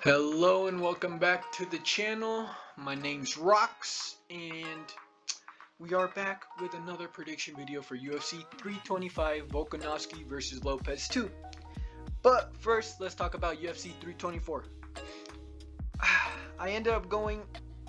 Hello and welcome back to the channel. My name's Rox and we are back with another prediction video for UFC 325 Volkanovski versus Lopez 2. But first, let's talk about UFC 324. I ended up going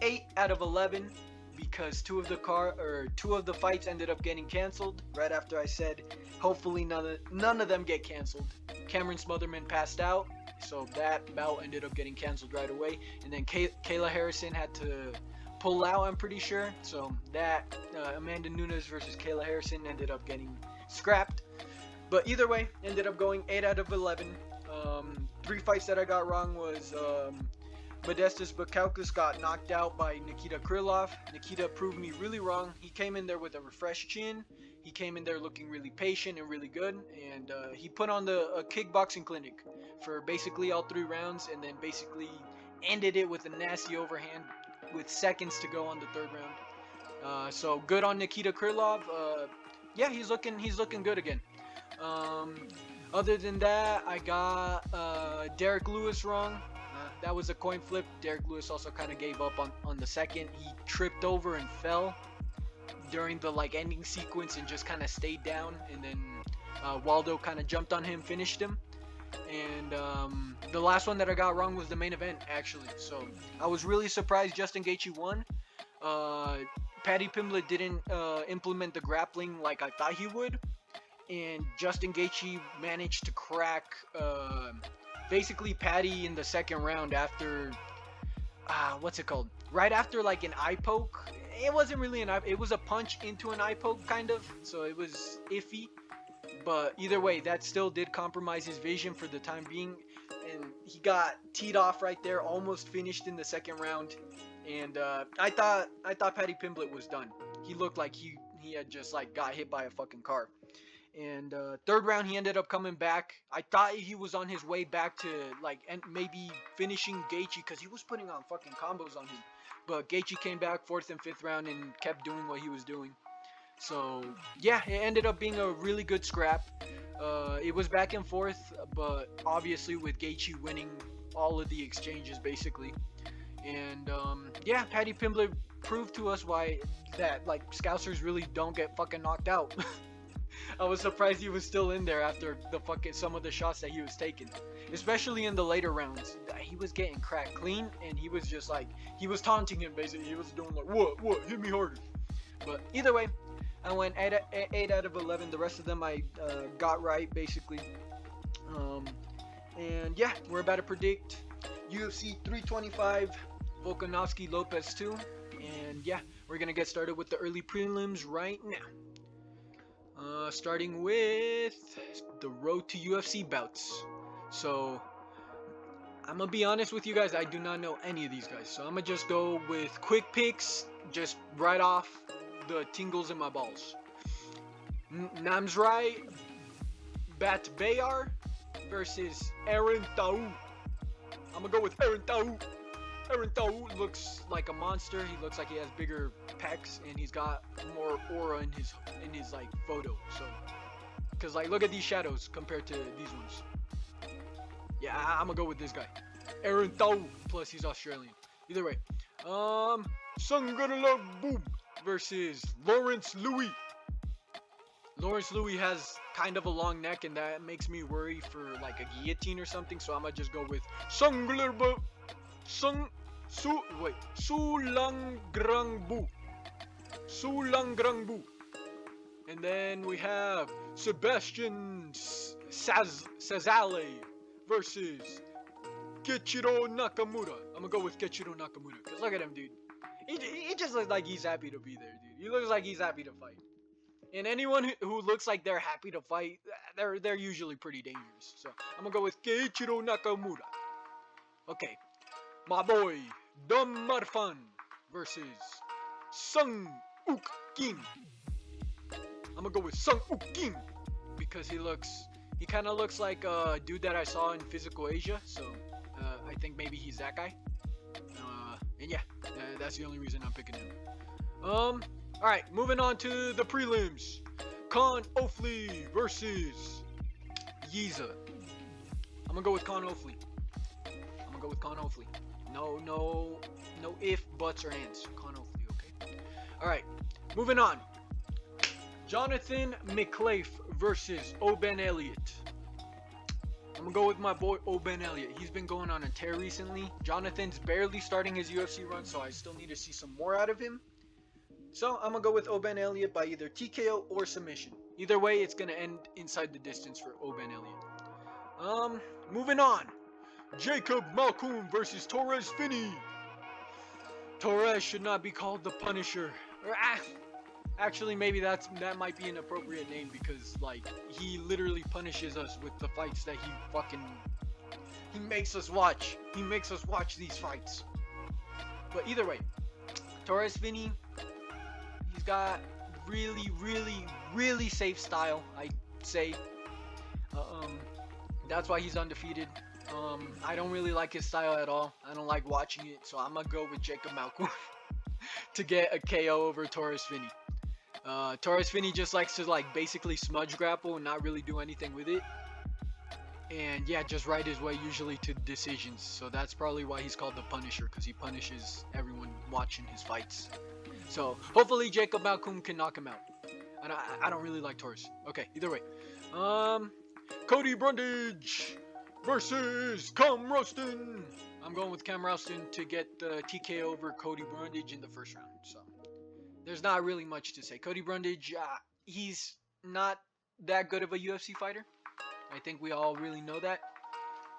8 out of 11 because two of the fights ended up getting canceled right after I said hopefully none of them get canceled. Cameron Smotherman passed out, so that bout ended up getting canceled right away, and then Kayla Harrison had to pull out, I'm pretty sure, so that Amanda Nunes versus Kayla Harrison ended up getting scrapped. But either way, ended up going 8 out of 11. Three fights that I got wrong was Modestas Bukauskas got knocked out by Nikita Krylov. Nikita proved me really wrong. He came in there with a refreshed chin. He came in there looking really patient and really good, and he put on a kickboxing clinic for basically all 3 rounds, and then basically ended it with a nasty overhand with seconds to go on the 3rd round. So good on Nikita Krylov. Yeah, he's looking good again. Other than that, I got Derek Lewis wrong. That was a coin flip. Derek Lewis also kind of gave up on the second. He tripped over and fell during the ending sequence and just kind of stayed down, and then Waldo kind of jumped on him, finished him. And the last one that I got wrong was the main event, actually. So I was really surprised Justin Gaethje won. Paddy Pimblett didn't implement the grappling like I thought he would, and Justin Gaethje managed to crack basically Paddy in the 2nd round after what's it called? Right after an eye poke. It wasn't really an eye. It was a punch into an eye poke, kind of. So it was iffy. But either way, that still did compromise his vision for the time being, and he got teed off right there, almost finished in the 2nd round. And I thought Paddy Pimblett was done. He looked like he had just got hit by a fucking car. And 3rd round, he ended up coming back. I thought he was on his way back to and maybe finishing Gaethje, because he was putting on fucking combos on him. But Gaethje came back 4th and 5th round and kept doing what he was doing. So yeah, it ended up being a really good scrap. It was back and forth, but obviously with Gaethje winning all of the exchanges basically. And yeah, Paddy Pimblett proved to us why that Scousers really don't get fucking knocked out. I was surprised he was still in there after some of the shots that he was taking, especially in the later rounds. He was getting cracked clean, and he was just he was taunting him basically. He was doing what, hit me harder. But either way, I went 8 out of 11. The rest of them I got right basically. And yeah, we're about to predict UFC 325 Volkanovski Lopez 2, and yeah, we're gonna get started with the early prelims right now. Starting with the road to UFC bouts. So I'm gonna be honest with you guys, I do not know any of these guys, so I'm gonna just go with quick picks, just right off the tingles in my balls. Namzrai Batbayar versus Aaron Tau. I'm gonna go with Aaron Tau. Aaron Tau looks like a monster. He looks like he has bigger pecs, and he's got more aura in his photo. So, cause look at these shadows compared to these ones. Yeah, I'm gonna go with this guy, Aaron Tau. Plus he's Australian. Either way, Sangarala Boom versus Lawrence Louis. Lawrence Louis has kind of a long neck, and that makes me worry for a guillotine or something. So I'm gonna just go with Sangarala. Sulangrangbu. And then we have Sebastian Sazale versus Gechiro Nakamura. I'm gonna go with Gechiro Nakamura, because look at him, dude. He just looks like he's happy to be there, dude. He looks like he's happy to fight. And anyone who looks like they're happy to fight, they're usually pretty dangerous. So I'm gonna go with Gechiro Nakamura. Okay. My boy, Dom Marfan versus Sung Uk Kim. I'm gonna go with Sung Uk Kim because he kind of looks like a dude that I saw in Physical Asia. So I think maybe he's that guy. And yeah, that's the only reason I'm picking him. All right, moving on to the prelims. Con Ofli versus Yiza. I'm gonna go with Con Ofli. Khan Hopefully. No if, buts, or ands. Khan Hopefully, okay? Alright, moving on. Jonathan McLeaf versus Oben Elliott. I'm gonna go with my boy Oben Elliott. He's been going on a tear recently. Jonathan's barely starting his UFC run, so I still need to see some more out of him. So I'm gonna go with Oben Elliott by either TKO or submission. Either way, it's gonna end inside the distance for Oben Elliott. Moving on. Jacob Malkoun versus Torres Finney. Torres should not be called the Punisher. Actually, maybe that might be an appropriate name because like he literally punishes us with the fights that he makes us watch. He makes us watch these fights. But either way, Torres Finney, he's got really safe style, I'd say. That's why he's undefeated. I don't really like his style at all. I don't like watching it, so I'm gonna go with Jacob Malkoun to get a KO over Torres Finney. Torres Finney just likes to like basically smudge grapple and not really do anything with it. And yeah, just ride his way usually to decisions. So that's probably why he's called the Punisher, because he punishes everyone watching his fights. So hopefully Jacob Malkoun can knock him out. I don't really like Torres. Okay, either way. Cody Brundage versus Cam Roston. I'm going with Cam Roston to get the TKO over Cody Brundage in the first round. So there's not really much to say. Cody Brundage, he's not that good of a UFC fighter. I think we all really know that.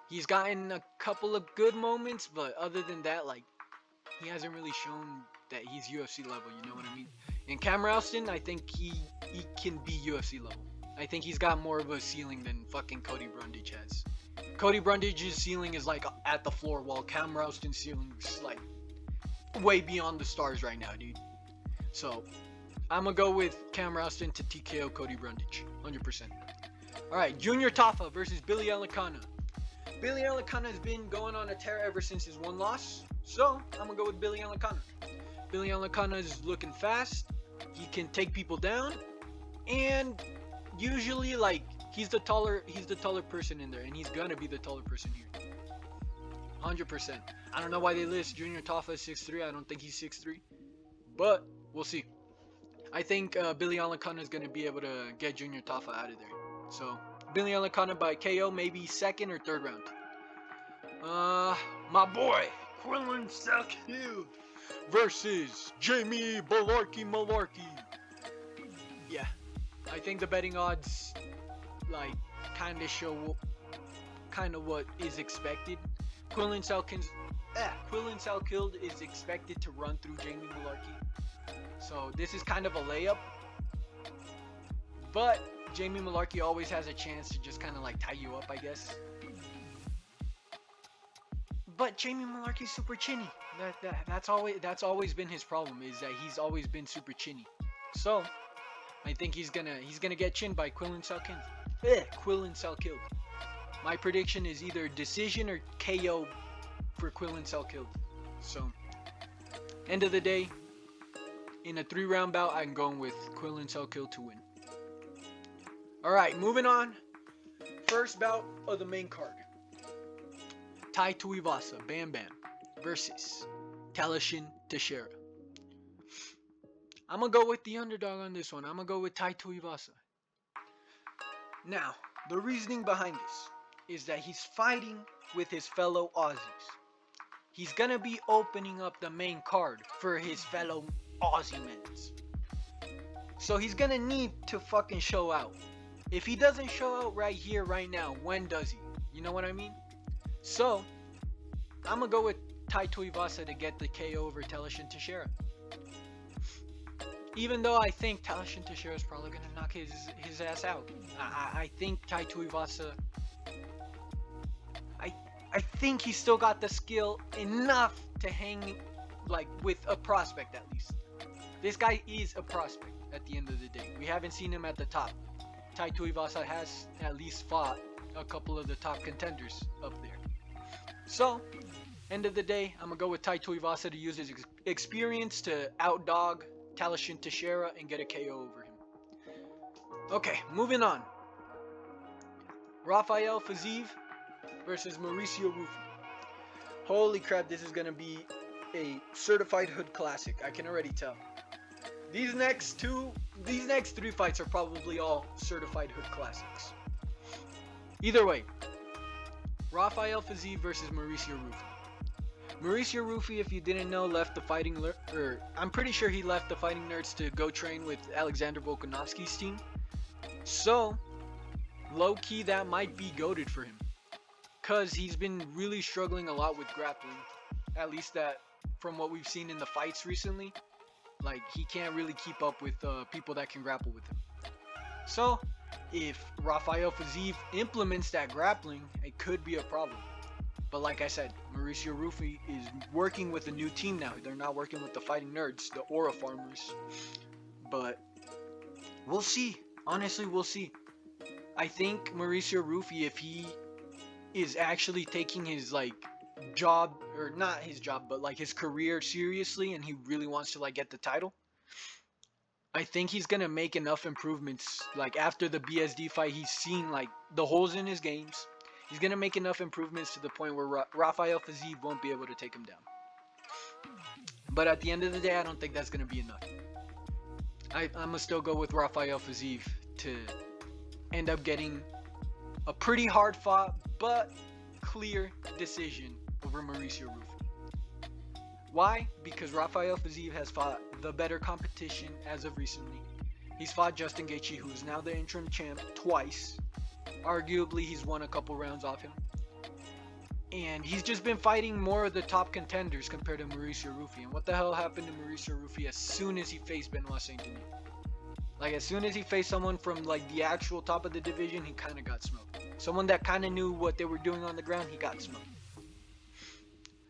He's gotten a couple of good moments, but other than that, like, he hasn't really shown that he's UFC level, you know what I mean? And Cam Roston, I think he can be UFC level. I think he's got more of a ceiling than fucking Cody Brundage has. Cody Brundage's ceiling is like at the floor, while Cam Roston's ceiling is like way beyond the stars right now, dude. So I'm gonna go with Cam Roston to TKO Cody Brundage, 100%. Alright, Junior Tafa versus Billy Alicana. Billy Alicana has been going on a tear ever since his one loss, so I'm gonna go with Billy Alicana. Billy Alicana is looking fast, he can take people down, and usually like he's the taller person in there, and he's gonna be the taller person here. 100%. I don't know why they list Junior Tafa as 6'3". I don't think he's 6'3", but we'll see. I think Billy Alicana is gonna be able to get Junior Tafa out of there. So Billy Alicana by KO, maybe second or third round. My boy Quillen Salkield versus Jamie Malarkey. Yeah, I think the betting odds like kind of show what is expected. Quillen Salkield is expected to run through Jamie Malarkey, so this is kind of a layup. But Jamie Malarkey always has a chance to just kind of like tie you up, I guess. But Jamie Malarkey's super chinny. That's always been his problem, is that he's always been super chinny. So I think he's gonna get chinned by Quillen Salkield. My prediction is either decision or KO for Quillen Salkield. So end of the day, in a 3-round bout, I'm going with Quillen Salkield to win. Alright, moving on. First bout of the main card. Tai Tuivasa, Bam Bam, versus Talashin Teixeira. I'm going to go with the underdog on this one. I'm going to go with Tai Tuivasa. Now, the reasoning behind this is that he's fighting with his fellow Aussies. He's going to be opening up the main card for his fellow Aussie men. So he's going to need to fucking show out. If he doesn't show out right here, right now, when does he? You know what I mean? So, I'm going to go with Tai Tuivasa to get the KO over Talashin Teixeira. Even though I think Talashin Teixeira is probably going to knock his ass out. I think Tai Tuivasa, I think he's still got the skill enough to hang like with a prospect at least. This guy is a prospect at the end of the day. We haven't seen him at the top. Tai Tuivasa has at least fought a couple of the top contenders up there. So, end of the day, I'm going to go with Tai Tuivasa to use his experience to outdog Talashin Teixeira and get a KO over him. Okay, moving on. Rafael Fiziev versus Mauricio Rufo. Holy crap, this is gonna be a certified hood classic. I can already tell. These next three fights are probably all certified hood classics. Either way, Rafael Fiziev versus Mauricio Rufy. Mauricio Rufy, if you didn't know, left the I'm pretty sure he left the Fighting Nerds to go train with Alexander Volkanovski's team. So, low key, that might be goated for him, cause he's been really struggling a lot with grappling. At least that, from what we've seen in the fights recently, like he can't really keep up with people that can grapple with him. So, if Rafael Fiziev implements that grappling, it could be a problem. But like I said, Mauricio Rufy is working with a new team now. They're not working with the Fighting Nerds, the Aura Farmers. But we'll see. Honestly, we'll see. I think Mauricio Rufy, if he is actually taking his job, or not his job, but like his career seriously, and he really wants to get the title, I think he's gonna make enough improvements. Like after the BSD fight, he's seen the holes in his games. He's gonna make enough improvements to the point where Rafael Fiziev won't be able to take him down. But at the end of the day, I don't think that's gonna be enough. I'm gonna still go with Rafael Fiziev to end up getting a pretty hard fought but clear decision over Mauricio Rufy. Why? Because Rafael Fiziev has fought the better competition as of recently. He's fought Justin Gaethje, who is now the interim champ, twice. Arguably, he's won a couple rounds off him. And he's just been fighting more of the top contenders compared to Mauricio Rufy. And what the hell happened to Mauricio Rufy as soon as he faced Benoit Saint-Denis? As soon as he faced someone from the actual top of the division, he kind of got smoked. Someone that kind of knew what they were doing on the ground, he got smoked.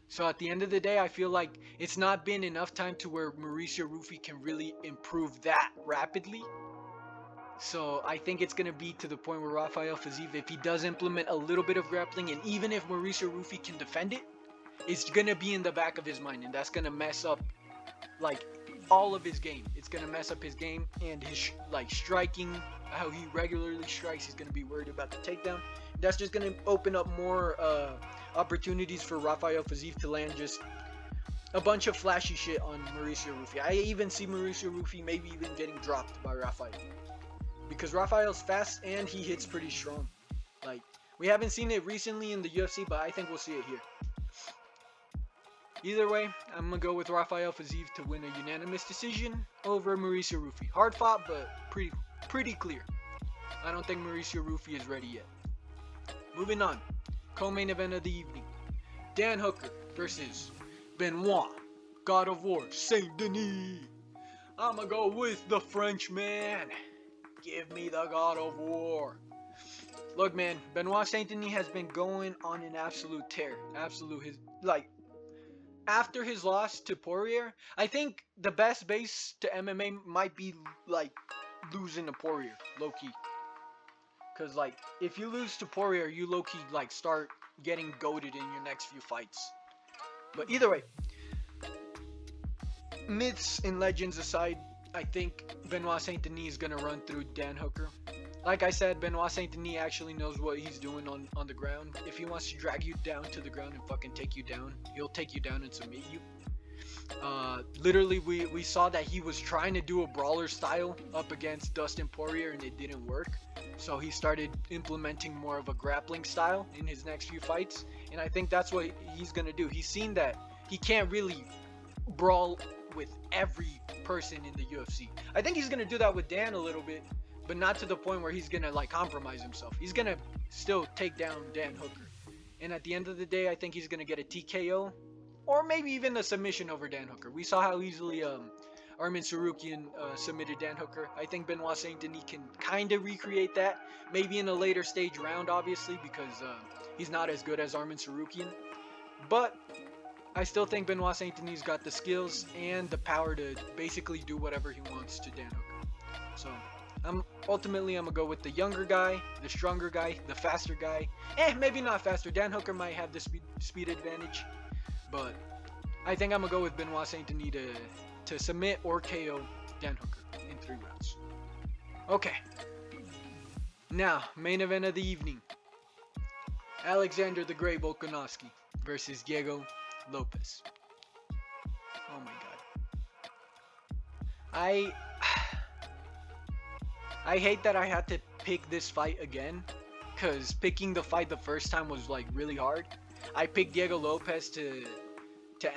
So at the end of the day, I feel like it's not been enough time to where Mauricio Rufy can really improve that rapidly. So I think it's going to be to the point where Rafael Fiziev, if he does implement a little bit of grappling, and even if Mauricio Rufy can defend it, it's going to be in the back of his mind, and that's going to mess up all of his game. It's going to mess up his game and his striking, how he regularly strikes. He's going to be worried about the takedown. That's just going to open up more opportunities for Rafael Fiziev to land just a bunch of flashy shit on Mauricio Rufy. I even see Mauricio Rufy maybe even getting dropped by Rafael, because Rafael's fast and he hits pretty strong. We haven't seen it recently in the UFC, but I think we'll see it here. Either way, I'm gonna go with Rafael Fiziev to win a unanimous decision over Mauricio Rufy. Hard fought, but pretty clear. I don't think Mauricio Rufy is ready yet. Moving on, co-main event of the evening: Dan Hooker versus Benoit, God of War, Saint-Denis. I'ma go with the Frenchman. Give me the God of War. Look, man, Benoit Saint-Denis has been going on an absolute tear. After his loss to Poirier, I think the best base to MMA might be losing to Poirier, low-key. Because if you lose to Poirier, you low-key start getting goated in your next few fights. But either way, myths and legends aside, I think Benoit Saint-Denis is going to run through Dan Hooker. Like I said, Benoit Saint-Denis actually knows what he's doing on the ground. If he wants to drag you down to the ground and fucking take you down, he'll take you down and submit you. Literally, we saw that he was trying to do a brawler style up against Dustin Poirier and it didn't work. So he started implementing more of a grappling style in his next few fights. And I think that's what he's going to do. He's seen that he can't really brawl with every person in the UFC. I think he's going to do that with Dan a little bit, but not to the point where he's going to compromise himself. He's going to still take down Dan Hooker. And at the end of the day, I think he's going to get a TKO or maybe even a submission over Dan Hooker. We saw how easily Arman Tsarukyan submitted Dan Hooker. I think Benoit Saint-Denis can kind of recreate that, maybe in a later stage round, obviously, because he's not as good as Arman Tsarukyan. But I still think Benoit Saint-Denis got the skills and the power to basically do whatever he wants to Dan Hooker. So I'm gonna go with the younger guy, the stronger guy, the faster guy. Maybe not faster. Dan Hooker might have the speed advantage, but I think I'm gonna go with Benoit Saint-Denis to submit or KO Dan Hooker in 3 rounds. Okay. Now, main event of the evening: Alexander the Great Volkanovski versus Diego Lopez. Oh my god. I hate that I had to pick this fight again, cause picking the fight the first time was like really hard. I picked Diego Lopez to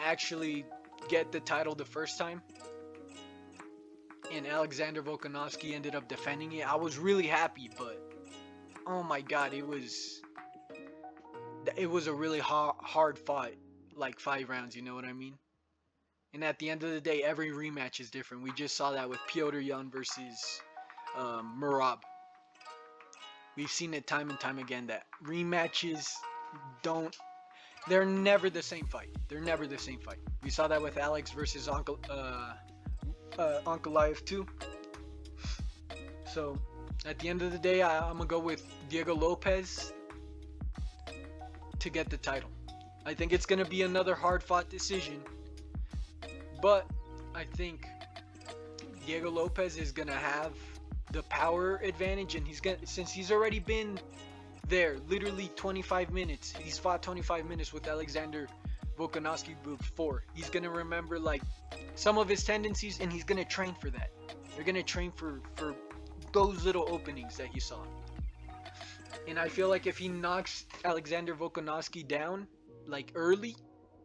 actually get the title the first time, and Alexander Volkanovski ended up defending it. I was really happy, but oh my god, it was a really hard fight, like 5 rounds. You know what I mean? And at the end of the day, every rematch is different. We just saw that with Piotr Jan versus Merab. We've seen it time and time again that rematches they're never the same fight. They're never the same fight. We saw that with Alex versus Ankalaev too. So at the end of the day, I'm gonna go with Diego Lopez to get the title. I think it's gonna be another hard-fought decision, but I think Diego Lopez is gonna have the power advantage, and since he's already been there literally 25 minutes, he's fought 25 minutes with Alexander Volkanovski before. He's gonna remember like some of his tendencies, and he's gonna train for that. They're gonna train for those little openings that he saw. And I feel like if he knocks Alexander Volkanovski down like early,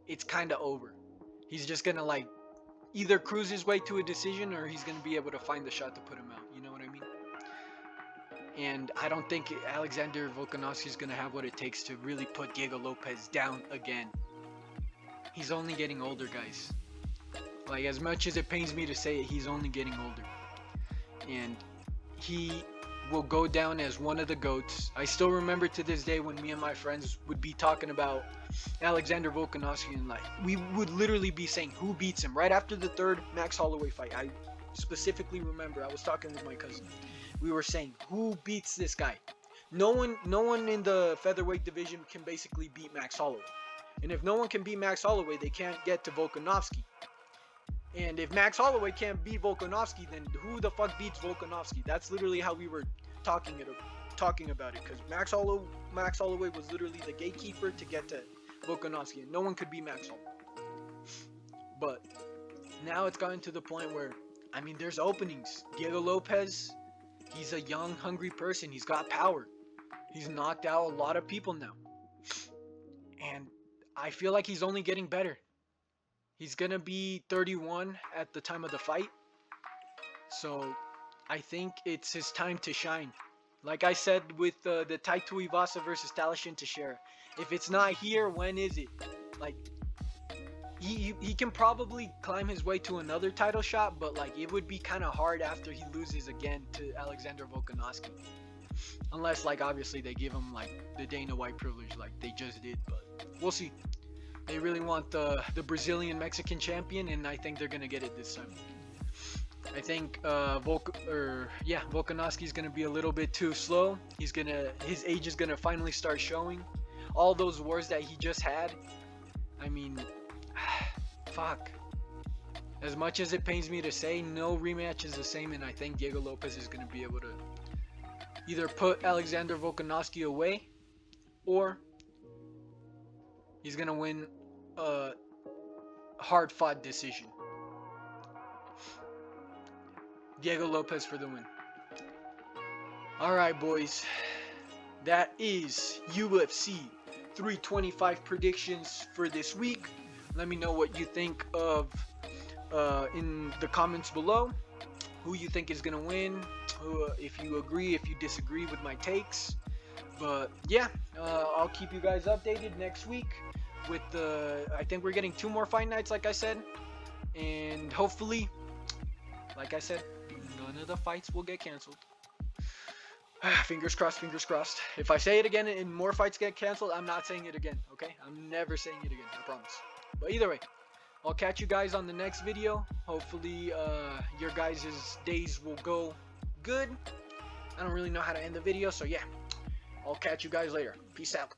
it's kind of over. He's just gonna like either cruise his way to a decision, or he's gonna be able to find the shot to put him out. You know what I mean? And I don't think Alexander Volkanovski is gonna have what it takes to really put Diego Lopez down again. He's only getting older, guys. Like, as much as it pains me to say it, he's only getting older, and he will go down as one of the GOATs. I still remember to this day when me and my friends would be talking about Alexander Volkanovski, and like we would literally be saying who beats him right after the third Max Holloway fight. I specifically remember I was talking with my cousin. We were saying who beats this guy. No one in the featherweight division can basically beat Max Holloway. And if no one can beat Max Holloway, they can't get to Volkanovski. And if Max Holloway can't beat Volkanovski, then who the fuck beats Volkanovski? That's literally how we were talking about it, because Max Holloway was literally the gatekeeper to get to Volkanovski, and no one could beat Max Holloway. But now it's gotten to the point where, I mean, there's openings. Diego Lopez, he's a young, hungry person. He's got power. He's knocked out a lot of people now. And I feel like he's only getting better. He's going to be 31 at the time of the fight. So I think it's his time to shine. Like I said with the Tai Tuivasa versus Talashin Teixeira. If it's not here, when is it? Like, he can probably climb his way to another title shot, but like it would be kind of hard after he loses again to Alexander Volkanovski. Unless like obviously they give him like the Dana White privilege like they just did, but we'll see. They really want the Brazilian Mexican champion, and I think they're gonna get it this time. I think Volkanovski is gonna be a little bit too slow. His age is gonna finally start showing. All those wars that he just had, I mean, fuck. As much as it pains me to say, no rematch is the same, and I think Diego Lopez is gonna be able to either put Alexander Volkanovski away, or he's gonna win a hard-fought decision. Diego Lopez for the win. Alright, boys. That is UFC 325 predictions for this week. Let me know what you think of in the comments below. Who you think is going to win. If you agree, if you disagree with my takes. But yeah, I'll keep you guys updated next week with I think we're getting 2 more fight nights, like I said. And hopefully, like I said, none of the fights will get canceled. Fingers crossed, fingers crossed. If I say it again and more fights get canceled, I'm not saying it again, okay? I'm never saying it again, I promise. But either way, I'll catch you guys on the next video. Hopefully, your guys' days will go good. I don't really know how to end the video, so yeah. I'll catch you guys later. Peace out.